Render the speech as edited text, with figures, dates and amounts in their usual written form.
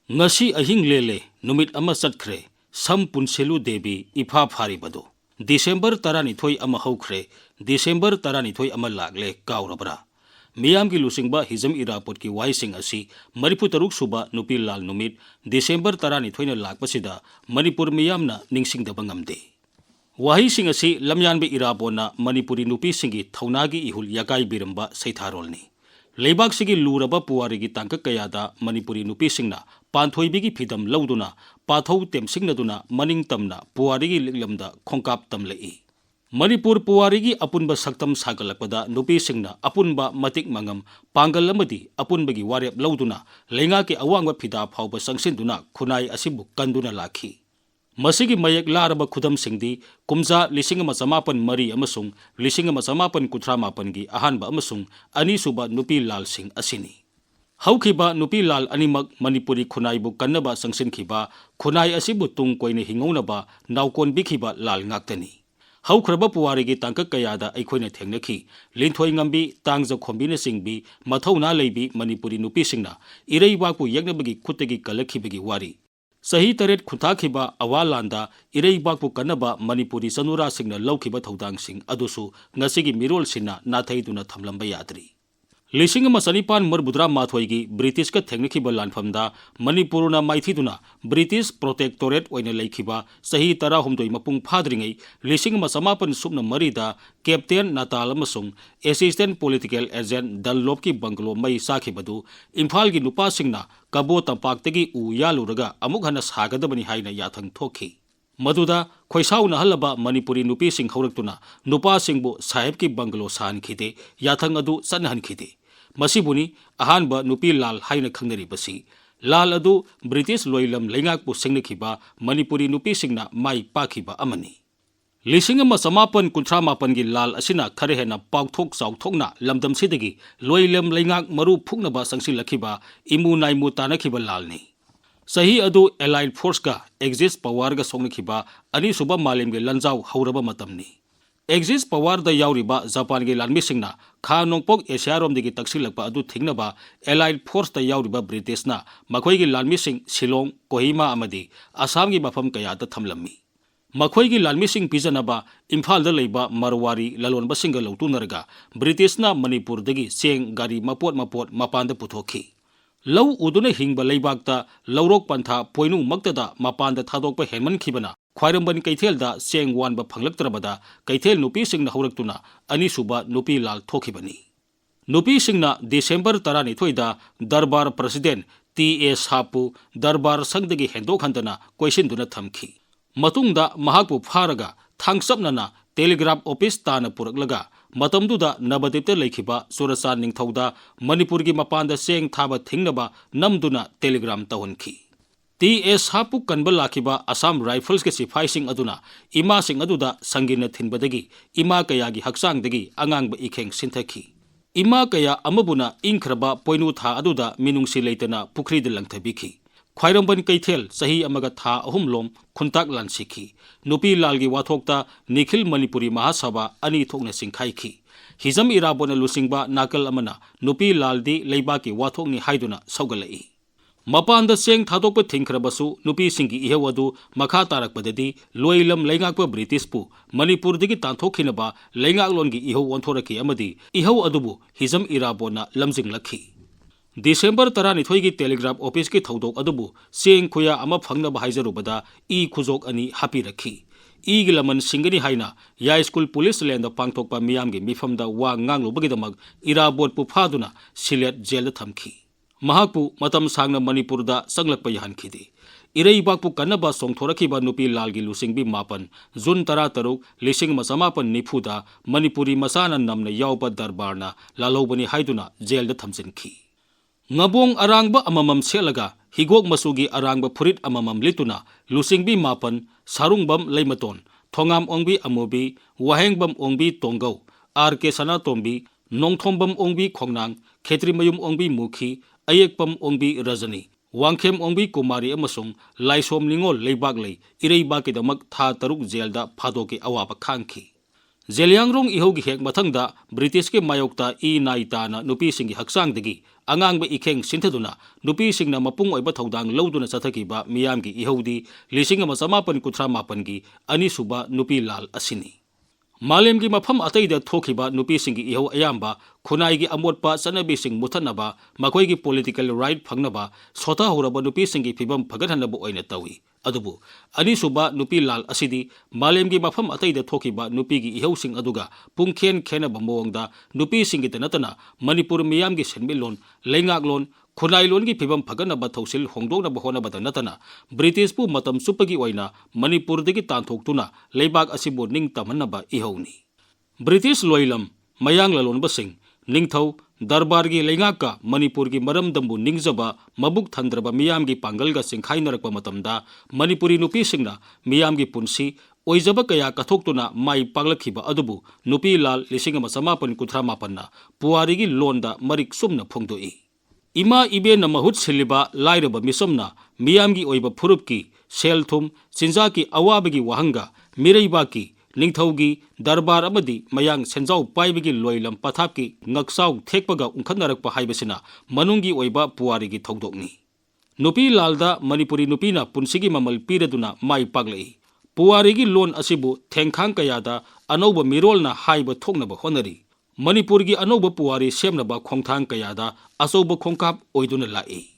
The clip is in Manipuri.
ngasi ahing lele numit ama satkhre sam punselu devi ifa phari bado December tarani thoi ama hokre December tarani thoi ama lagle kaurabra miyam ki lusingba hizam irapot ki waising asi Manipur taruk suba nupi lal numit December tarani thoi na lakpasida Manipur miyamna ningsing da bangamde wahi sing asi lamyan be irapona Manipuri nupi singi thaunagi ihul yakai biramba saitharolni लेबाक सिगी लूरबा पुवारिगी तांकक कयादा मणिपुरी नुपीसिंगना पांथोइबिगी फिदम लौदुना पाथौ तेमसिंगनदुना मनिंग तमना पुवारिगी लिगलमदा खोंकाप तमलई मणिपुर पुवारिगी अपुनबा सक्तम सागलकपदा नुपीसिंगना अपुनबा मतिक मंगम पांगल अमदी अपुनबगी वारेप लौदुना लेंगा के अवांगबा फिदा फावबा संगसिनदुना खुनाई असिबु कंदुना लाखी मसिगी मयक लारबा खुदम सिंगदी कुमजा लिसिंग अमा समापन मरी अमसुंग लिसिंग अमा समापन कुथ्रा मापनगी अहानबा अमसुंग अनीसुबा नुपी लाल सिंग असिनी हौखिबा नुपी लाल अनिमक मणिपुरी खुनाइबु कन्नबा संगसिनखिबा खुनाइ असिबु तुंग कोइने हिंगौनबा नाउकोन बिखिबा लाल ngaktani हौख्रबा पुवारिगी तांकक कयादा अखोइना थेंगनखि लिंथोइ ngамबी तांगजा खोंबीना सिंगबी मथौना लेबी मणिपुरी नुपी सिंगना इरैबाकु यगनबगी खुतगी कलखिबगी वारी सही तरेट खुंथाखिबा अवालांदा इरैबाकु कन्नबा मणिपुरी सनुरा सिंगना लौखिबा थौदांग सिंग अदुसु ngasiगी मिरोल सिना नाथैदुना थमलंबा याद्री लिसिंग अमा सनिपान मरबुद्रा माथोइगी ब्रिटिश का थेंगनखिबा लानफमदा मणिपुरना माइथीदुना ब्रिटिश प्रोटेक्टोरेट ओइना लेखिबा सही 18 मपुंग फाद्रिङै लिसिंग अमा समापन Subna मरीदा captain नाताल अमसुंग assistant political agent दललोप की बंगलो मई साखिबदु इम्फाल की नुपासिंगना कबो तंपाक्तगी उ यालुरगा अमुक हना सागदबनी हाइना याथंग थोखी मधुदा खोइसाउना हलबा मणिपुरी नुपी सिंग हौरक्तुना नुपा सिंगबु साहेब की बंगलो सानखिदे याथंग अदु सनहनखिदे मसिबुनी अहानबा नुपी लाल हाइना खंगनरिबसी लाल अदु ब्रिटिश लोइलम लेंगाकपु सिंगनखिबा मणिपुरी नुपी सिंगना माई पाखिबा अमनी लिसिंग अमा समापन कुंथ्रा मापनगी लाल असिना खरे हेना पाउथोक चाउथोकना लमदमसिदगी लोइलम लेंगाक मरु फुकनबा संगसिलखिबा इमु नाइमु तानखिबा लालनी सही अदु एलाइड फोर्स का एक्सिस पावर का सोंगनखिबा अनीसुबा मालेम के लंजाव हौरबा मतमनी एक्सिस पावर द यावरिबा जापान के लानमिसिंगना खा नोंपोक एशिया रोमदगी तक्सिलकपा अदु थिंगनबा एलाइड फोर्स द यावरिबा ब्रिटिशना मखोइगी लानमिसिंग शिलोंग कोहिमा अमदी असम की मफम कयादा थमलम्मी मखोइगी लानमिसिंग पिजनबा इम्फाल द लेबा मरवारी ललोनबसिंग लौतुनरगा ब्रिटिशना मणिपुरदगी सेंग गारी मपोट मपोट मपानद पुथोखी लौ उदुना हिंगबा लेबाकता लौरोक पंथा पोइनु मक्तदा मपानदा थादोकपा हेनमनखिबना ख्वाइरंबन कैथेलदा सेंग वानबा फंगलक्तरबदा कैथेल नुपी सिंगना हौरक्तुना अनीसुबा नुपी लाल थोखिबनी नुपी सिंगना डिसेंबर 12 दरबार प्रेसिडेंट टी.ए. सापु दरबार संगदगी हेंदोखंदना क्वेश्चनदुना थमखि मतुंगदा महाकु फारगा थांगसपनना टेलीग्राफ ऑफिस ताना पुरकलगा मतमदुदा नबदीपते लेखिबा सुरसा निंगथौदा मणिपुर की मपानदा सेंग थाबा थिंगनबा नमदुना टेलीग्राम तहनखि टी.एस. हापु कनबा लाखिबा असम राइफल्स के सिपाहीसिंग अदुना इमा सिंग अदुदा संगिन थिनबदगी इमा कयागी हक्सांगदगी अंगांगबा इखेंग सिंथखि इमा कया अमबुना इंखरबा पोइनु था अदुदा मिनुंगसि लेतना पुखरीद लंगथबिखि ख्वाइरंबन कैथेल सही अमगा था अहुमलोम खुंताक लानसिखि नुपी लालगी वाथोक्ता निखिल मणिपुरी महासभा अनि थोकना सिंखाइखि हिजम इराबोना लुसिंगबा नाकल अमना नुपी लालदी लेबाकी वाथोकनी हाइदुना सौगलई मपानदा सेंग थादोकपा थिंखरबसु नुपी सिंगी इहेवदु मखा तारकपददी लोइलम लेंगाकपा ब्रिटिशपु मणिपुरदगी तांथोखिनबा लेंगाकलोनगी इहो वंथोरकी अमदी इहो अदुबु हिजम इराबोना लमजिंगलखि डिसेंबर 12 की टेलीग्राफ ऑफिस की थौदोक अदुबु सेंग खुया अमा फंगनबा हाइजरुबदा ई खुजोक अनि हापिरखि ईगी लमन सिंगनी हाइना या स्कूल पुलिस लैंड पांगथोकपा मियामगी मिफमदा वा nganglubagidamag इराबोटपु फादुना सिलेट जेल थमखि महाकपु मतम सांगना मणिपुरदा संगलकपा याहनखिदे इरैबाकपु कन्नबा सोंथोरखिबा नुपी लालगी लुसिंगबी मापन जून 13 लिसिंग मसमापन निफुदा मणिपुरी मसाना नमना यावबा दरबारना लालौबनी हाइदुना जेल थमजिनखि ngabong arangba amamam selaga higok masugi arangba phurit amamam lituna lusingbi mapan sarungbam leimaton thongam ongbi amobi wahengbam ongbi tonggau rk sana tombi nongthombam ongbi khongnang khetrimayum ongbi mukhi ayekpam ongbi rajani wangkhem ongbi kumari amasung laisom ningol leibak lei ireiba ke damak tha taruk jelda phadoki awaba khangki Zeliangrong ꯏꯍꯧꯒꯤ ꯍꯦꯛ ꯃꯊꯪꯗ ꯕ꯭ꯔꯤꯇꯤꯁꯀꯤ ꯃꯥꯌꯣꯛꯇ ꯅꯥꯏ ꯇꯥꯅ ꯅꯨꯄꯤꯁꯤꯡꯒꯤ ꯍꯛꯆꯥꯡꯗꯒꯤ ꯑꯉꯥꯡꯕ ꯏꯈꯦꯡ ꯁꯤꯟꯊꯗꯨꯅ ꯅꯨꯄꯤꯁꯤꯡꯅ ꯃꯄꯨꯡ ꯑꯣꯏꯕ ꯊꯧꯗꯥꯡ ꯂꯧꯗꯨꯅ ꯆꯠꯊꯈꯤꯕ ꯃꯤꯌꯥꯝꯒꯤ ꯏꯍꯧꯗꯤ 1938 ꯑꯅꯤꯁꯨꯕ ꯅꯨꯄꯤ ꯂꯥꯜ ꯑꯁꯤꯅꯤ꯫ ꯃꯥꯂꯦꯝꯒꯤ ꯃꯐꯝ ꯑꯇꯩꯗ ꯊꯣꯛꯈꯤꯕ ꯅꯨꯄꯤꯁꯤꯡꯒꯤ ꯏꯍꯧ ꯑꯌꯥꯝꯕ ꯈꯨꯟꯅꯥꯏꯒꯤ ꯑꯃꯣꯠꯄ ꯆꯠꯅꯕꯤꯁꯤꯡ ꯃꯨꯠꯊꯠꯅꯕ, ꯃꯈꯣꯏꯒꯤ ꯄꯣꯂꯤꯇꯤꯀꯦꯜ ꯔꯥꯏꯠ ꯐꯪꯅꯕ, ꯁꯣꯊꯍꯧꯔꯕ ꯅꯨꯄꯤꯁꯤꯡꯒꯤ ꯐꯤꯕꯝ ꯐꯒꯠꯍꯟꯅꯕ ꯑꯣꯏꯅ ꯇꯧꯏ꯫ ꯑꯗꯨꯕꯨ ꯑꯅꯤꯁꯨꯕ ꯅꯨꯄꯤ ꯂꯥꯜ ꯑꯁꯤꯗꯤ ꯃꯥꯂꯦꯝꯒꯤ ꯃꯐꯝ ꯑꯇꯩꯗ ꯊꯣꯛꯈꯤꯕ ꯅꯨꯄꯤꯒꯤ ꯏꯍꯧꯁꯤꯡ ꯑꯗꯨꯒ ꯄꯨꯡꯈꯦꯟ ꯈꯦꯟꯅꯕ ꯃꯑꯣꯡꯗ ꯅꯨꯄꯤꯁꯤꯡꯒꯤꯇ ꯅꯠꯇꯅ ꯃꯅꯤꯄꯨꯔ ꯃꯤꯌꯥꯝꯒꯤ ꯁꯦꯟꯃꯤꯠꯂꯣꯟ, ꯂꯩꯉꯥꯛꯂꯣꯟ, ꯈꯨꯟꯅꯥꯏꯂꯣꯟꯒꯤ ꯐꯤꯕꯝ ꯐꯒꯠꯅꯕ ꯊꯧꯁꯤꯜ ꯍꯣꯡꯗꯣꯛꯅꯕ ꯍꯣꯠꯅꯕꯗ ꯅꯠꯇꯅ ꯕ꯭ꯔꯤꯇꯤꯁꯄꯨ ꯃꯇꯝ ꯆꯨꯞꯄꯒꯤ ꯑꯣꯏꯅ ꯃꯅꯤꯄꯨꯔꯗꯒꯤ ꯇꯥꯟꯊꯣꯛꯇꯨꯅ ꯂꯩꯕꯥꯛ ꯑꯁꯤꯕꯨ ꯅꯤꯡꯇꯝꯍꯟꯅꯕ ꯏꯍꯧꯅꯤ꯫ ꯕ꯭ꯔꯤꯇꯤꯁ ꯂꯣꯏꯂꯝ, ꯃꯌꯥꯡ ꯂꯂꯣꯟꯕꯁꯤꯡ, ꯅꯤꯡꯊꯧ, ꯗꯔꯕꯥꯔꯒꯤ ꯂꯩꯉꯥꯛꯀ ꯃꯅꯤꯄꯨꯔꯒꯤ ꯃꯔꯝꯗꯝꯕꯨ ꯅꯤꯡꯖꯕ ꯃꯕꯨꯛ ꯊꯟꯗ꯭ꯔꯕ ꯃꯤꯌꯥꯝꯒꯤ ꯄꯥꯡꯒꯜꯒ ꯆꯤꯡꯈꯥꯏꯅꯔꯛꯄ ꯃꯇꯝꯗ ꯃꯅꯤꯄꯨꯔꯤ ꯅꯨꯄꯤꯁꯤꯡꯅ ꯃꯤꯌꯥꯝꯒꯤ ꯄꯨꯟꯁꯤ, ꯑꯣꯏꯖꯕ ꯀꯌꯥ ꯀꯠꯊꯣꯛꯇꯨꯅ ꯃꯥꯏ ꯄꯥꯛꯂꯛꯈꯤꯕ ꯑꯗꯨꯕꯨ ꯅꯨꯄꯤ ꯂꯥꯜ 1938ꯅ ꯄꯨꯋꯥꯔꯤꯒꯤ ꯂꯣꯟꯗ ꯃꯔꯤꯛ ꯆꯨꯝꯅ ꯐꯣꯡꯗꯣꯛꯏ꯫ ꯏꯃꯥ ꯏꯕꯦꯟꯅ ꯃꯍꯨꯠ ꯁꯤꯜꯂꯤꯕ ꯂꯥꯏꯔꯕ ꯃꯤꯆꯝꯅ ꯃꯤꯌꯥꯝꯒꯤ ꯑꯣꯏꯕ ꯐꯨꯔꯨꯞꯀꯤ, ꯁꯦꯜ ꯊꯨꯝ, ꯆꯤꯟꯖꯥꯛꯀꯤ ꯑꯋꯥꯕꯒꯤ ꯋꯥꯍꯪꯒ ꯃꯤꯔꯩꯕꯥꯛꯀꯤ, ꯅꯤꯡꯊꯧꯒꯤ, ꯗꯔꯕꯥꯔ ꯑꯃꯗꯤ ꯃꯌꯥꯡ ꯁꯦꯟꯖꯥꯎ ꯄꯥꯏꯕꯒꯤ ꯂꯣꯏꯂꯝ ꯄꯊꯥꯞꯀꯤ ꯉꯛꯆꯥꯎ ꯊꯦꯛꯄꯒ ꯎꯪꯈꯠꯅꯔꯛꯄ ꯍꯥꯏꯕꯁꯤꯅ ꯃꯅꯨꯡꯒꯤ ꯑꯣꯏꯕ ꯄꯨꯋꯥꯔꯤꯒꯤ ꯊꯧꯗꯣꯛꯅꯤ꯫ ꯅꯨꯄꯤ ꯂꯥꯜꯗ ꯃꯅꯤꯄꯨꯔꯤ ꯅꯨꯄꯤꯅ ꯄꯨꯟꯁꯤꯒꯤ ꯃꯃꯜ ꯄꯤꯔꯗꯨꯅ ꯃꯥꯏ ꯄꯥꯛꯂꯛꯏ꯫ ꯄꯨꯋꯥꯔꯤꯒꯤ ꯂꯣꯟ ꯑꯁꯤꯕꯨ ꯊꯦꯡꯈꯥꯡ ꯀꯌꯥꯗ ꯑꯅꯧꯕ ꯃꯤꯔꯣꯜꯅ ꯍꯥꯏꯕ ꯊꯣꯛꯅꯕ ꯍꯣꯠꯅꯔꯤ꯫ ꯃꯅꯤꯄꯨꯔꯒꯤ ꯑꯅꯧꯕ ꯄꯨꯋꯥꯔꯤ ꯁꯦꯝꯅꯕ ꯈꯣꯡꯊꯥꯡ ꯀꯌꯥꯗ ꯑꯆꯧꯕ ꯈꯣꯡꯀꯥꯞ ꯑꯣꯏꯗꯨꯅ ꯂꯥꯛꯏ꯫